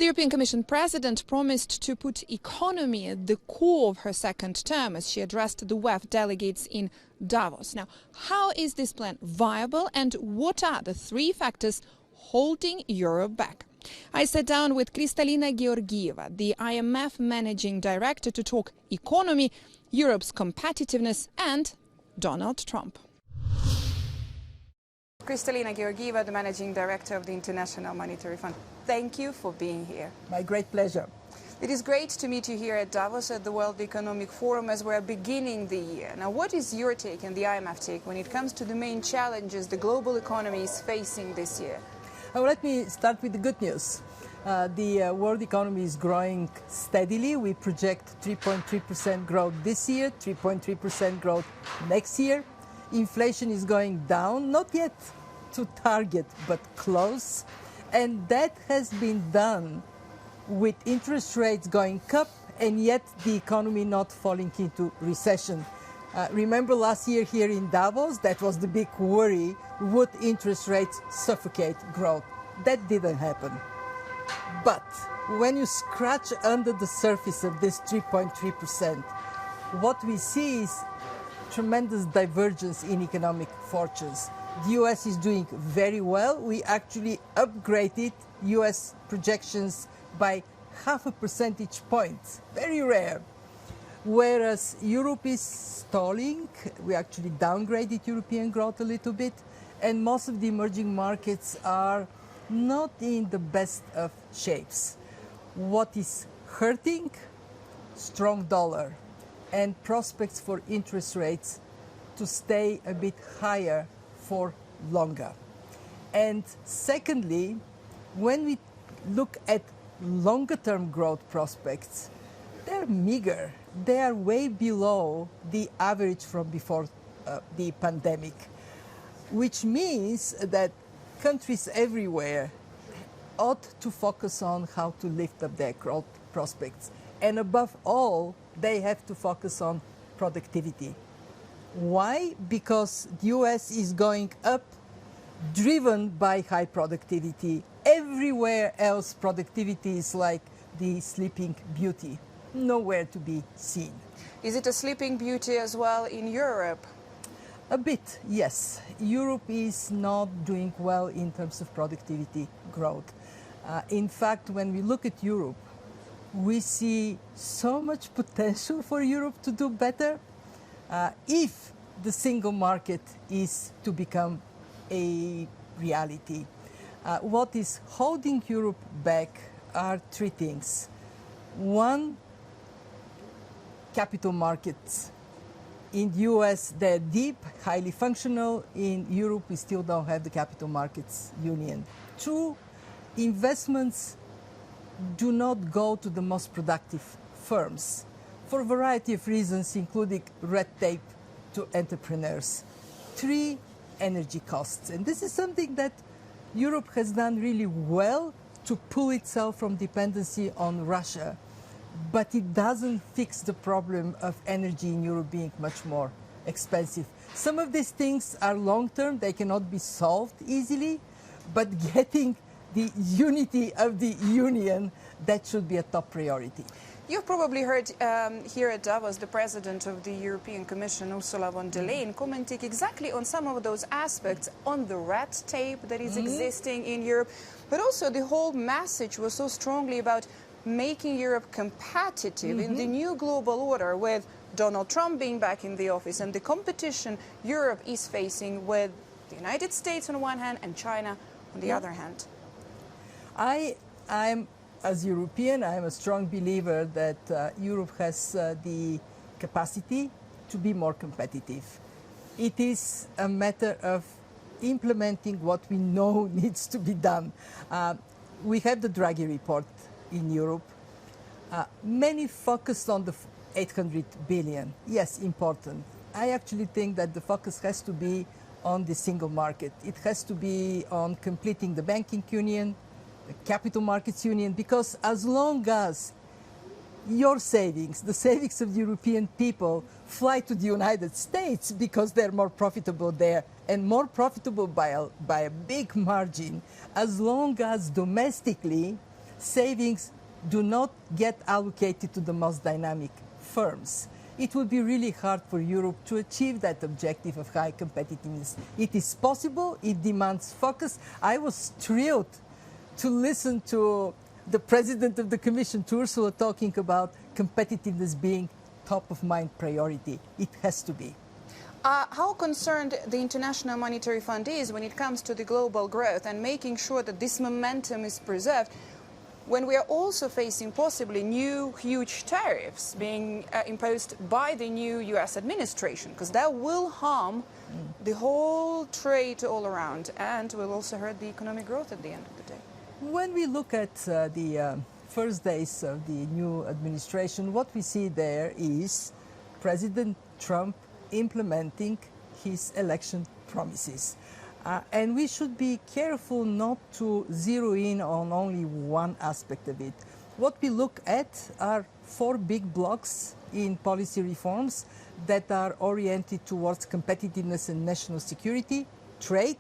European Commission President promised to put economy at the core of her second term as she addressed the WEF delegates in Davos. Now, how is this plan viable and what are the three factors holding Europe back? I sat down with Segundo Georgieva, the IMF Managing Director, to talk economy, Europe's competitiveness and Donald Trump. Segundo Georgieva, the Managing Director of the International Monetary Fund. Thank you for being here. My great pleasure. It is great to meet you here at Davos at the World Economic Forum as we're beginning the year. Now, what is your take and the IMF take when it comes to the main challenges the global economy is facing this year? Let me start with the good news. The world economy is growing steadily. We project 3.3% growth this year, 3.3% growth next year. Inflation is going down, not yet to target, but close. And that has been done with interest rates going up and yet the economy not falling into recession. Remember last year here in Davos, that was the big worry, would interest rates suffocate growth? That didn't happen. But when you scratch under the surface of this 3.3%, what we see is tremendous divergence in economic fortunes. The US is doing very well. We actually upgraded US projections by 0.5 percentage point, very rare. Whereas Europe is stalling, we actually downgraded European growth a little bit, and most of the emerging markets are not in the best of shapes. What is hurting? Strong dollar and prospects for interest rates to stay a bit higher for longer. And secondly, when we look at longer-term growth prospects, they're meager. They are way below the average from before the pandemic, which means that countries everywhere ought to focus on how to lift up their growth prospects. And above all, they have to focus on productivity. Why? Because the US is going up, driven by high productivity. Everywhere else, productivity is like the sleeping beauty, nowhere to be seen. Is it a sleeping beauty as well in Europe? A bit, yes. Europe is not doing well in terms of productivity growth. In fact, when we look at Europe, we see so much potential for Europe to do better if the single market is to become a reality. What is holding Europe back are three things. One, capital markets. In the US, they're deep, highly functional. In Europe, we still don't have the capital markets union. Two, investments do not go to the most productive firms for a variety of reasons, including red tape to entrepreneurs. Three, energy costs. And this is something that Europe has done really well to pull itself from dependency on Russia. But it doesn't fix the problem of energy in Europe being much more expensive. Some of these things are long-term, they cannot be solved easily, but getting the unity of the Union, that should be a top priority. You've probably heard here at Davos the President of the European Commission, Ursula von der Leyen, commenting exactly on some of those aspects, on the red tape that is existing in Europe, but also the whole message was so strongly about making Europe competitive in the new global order, with Donald Trump being back in the office and the competition Europe is facing with the United States on one hand and China on the other hand. I'm, as European, I'm a strong believer that Europe has the capacity to be more competitive. It is a matter of implementing what we know needs to be done. We have the Draghi report in Europe. Many focused on the 800 billion. Yes, important. I actually think that the focus has to be on the single market. It has to be on completing the banking union, the capital markets union, because as long as your savings, the savings of the European people, fly to the United States because they're more profitable there and more profitable by a big margin, as long as domestically savings do not get allocated to the most dynamic firms, it would be really hard for Europe to achieve that objective of high competitiveness. It is possible, it demands focus. I was thrilled to listen to the President of the Commission, Ursula, talking about competitiveness being top of mind priority. It has to be. How concerned the International Monetary Fund is when it comes to the global growth and making sure that this momentum is preserved when we are also facing possibly new huge tariffs being imposed by the new US administration, because that will harm the whole trade all around and will also hurt the economic growth at the end of the day? When we look at the first days of the new administration, what we see there is President Trump implementing his election promises. And we should be careful not to zero in on only one aspect of it. What we look at are 4 big blocks in policy reforms that are oriented towards competitiveness and national security, trade,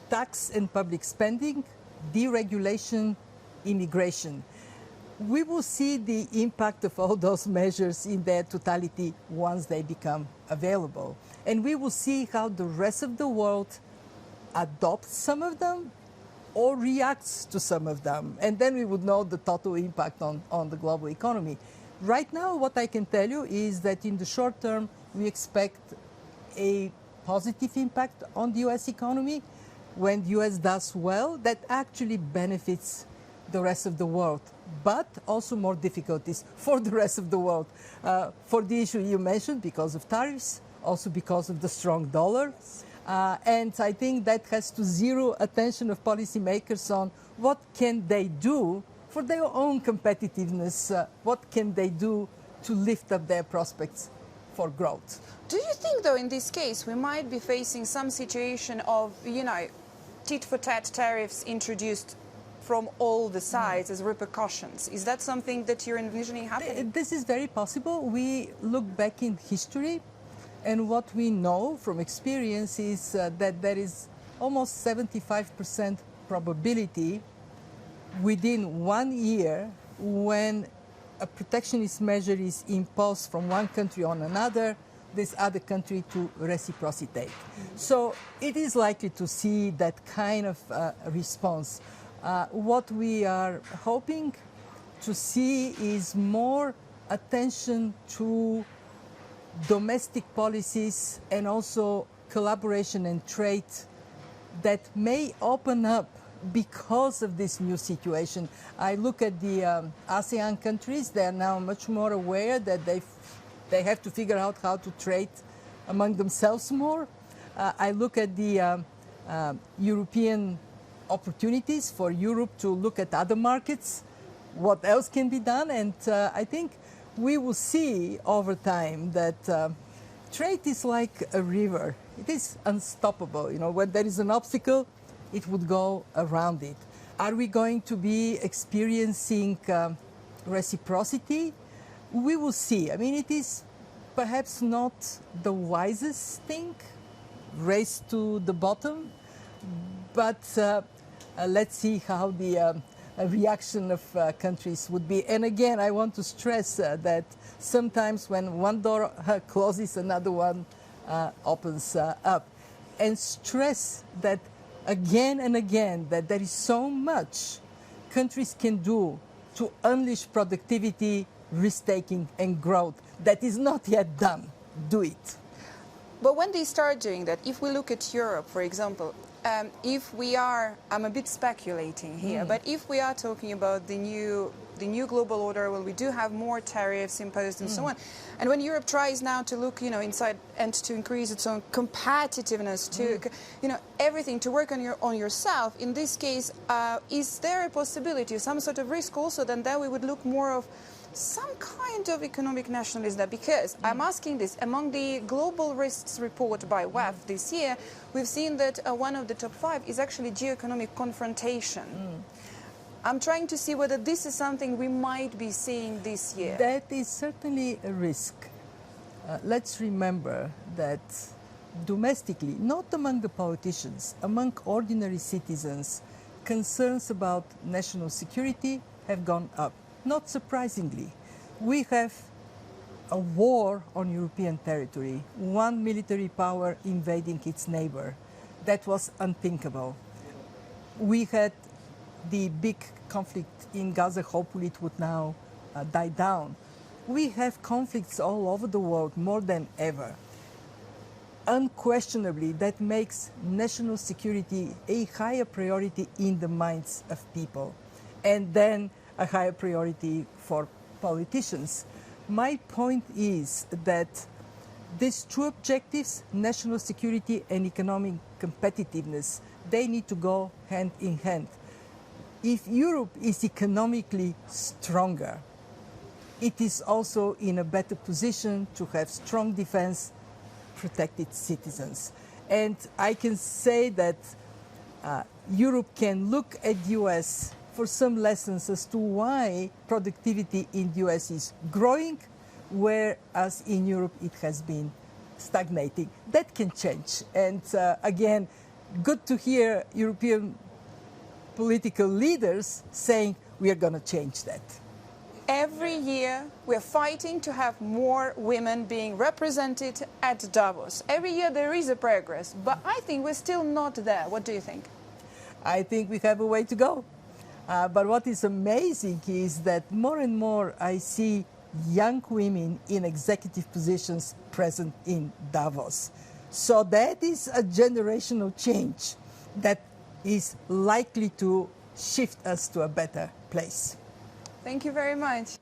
tax and public spending, deregulation, immigration. We will see the impact of all those measures in their totality once they become available. And we will see how the rest of the world adopts some of them or reacts to some of them. And then we would know the total impact on the global economy. Right now, what I can tell you is that in the short term, we expect a positive impact on the US economy. When the US does well, that actually benefits the rest of the world, but also more difficulties for the rest of the world. For the issue you mentioned, because of tariffs, also because of the strong dollar. And I think that has to zero attention of policymakers on what can they do for their own competitiveness, what can they do to lift up their prospects for growth. Do you think, though, in this case, we might be facing some situation of, tit-for-tat tariffs introduced from all the sides as repercussions? Is that something that you're envisioning happening? This is very possible. We look back in history, and what we know from experience is that there is almost 75% probability within 1 year when a protectionist measure is imposed from one country on another, this other country to reciprocate. So it is likely to see that kind of response. What we are hoping to see is more attention to domestic policies and also collaboration and trade that may open up because of this new situation. I look at the ASEAN countries. They are now much more aware that they have to figure out how to trade among themselves more. I look at the European opportunities for Europe to look at other markets, what else can be done, and I think we will see over time that trade is like a river. It is unstoppable. When there is an obstacle, it would go around it. Are we going to be experiencing reciprocity? We will see. I mean, it is perhaps not the wisest thing, race to the bottom, but let's see how the reaction of countries would be. And again, I want to stress that sometimes when one door closes, another one opens up. And stress that again and again, that there is so much countries can do to unleash productivity, risk-taking and growth that is not yet done. Do it. But when they start doing that, if we look at Europe, for example, if we are, I'm a bit speculating here, but if we are talking about the new global order, well, we do have more tariffs imposed and so on. And when Europe tries now to look, inside and to increase its own competitiveness, to, everything to work on yourself, in this case, is there a possibility, some sort of risk also, then that we would look more of some kind of economic nationalism? Because I'm asking this, among the global risks report by WEF this year, we've seen that one of the top 5 is actually geoeconomic confrontation. I'm trying to see whether this is something we might be seeing this year. That is certainly a risk. Let's remember that domestically, not among the politicians, among ordinary citizens, concerns about national security have gone up. Not surprisingly, we have a war on European territory, one military power invading its neighbor. That was unthinkable. We had the big conflict in Gaza. Hopefully it would now die down. We have conflicts all over the world more than ever. Unquestionably, that makes national security a higher priority in the minds of people, and then a higher priority for politicians. My point is that these two objectives, national security and economic competitiveness, they need to go hand in hand. If Europe is economically stronger, it is also in a better position to have strong defense, protect its citizens. And I can say that Europe can look at the US for some lessons as to why productivity in the US is growing, whereas in Europe it has been stagnating. That can change. And again, good to hear European political leaders saying we are going to change that. Every year, we're fighting to have more women being represented at Davos. Every year there is a progress, but I think we're still not there. What do you think? I think we have a way to go. But what is amazing is that more and more I see young women in executive positions present in Davos. So that is a generational change that is likely to shift us to a better place. Thank you very much.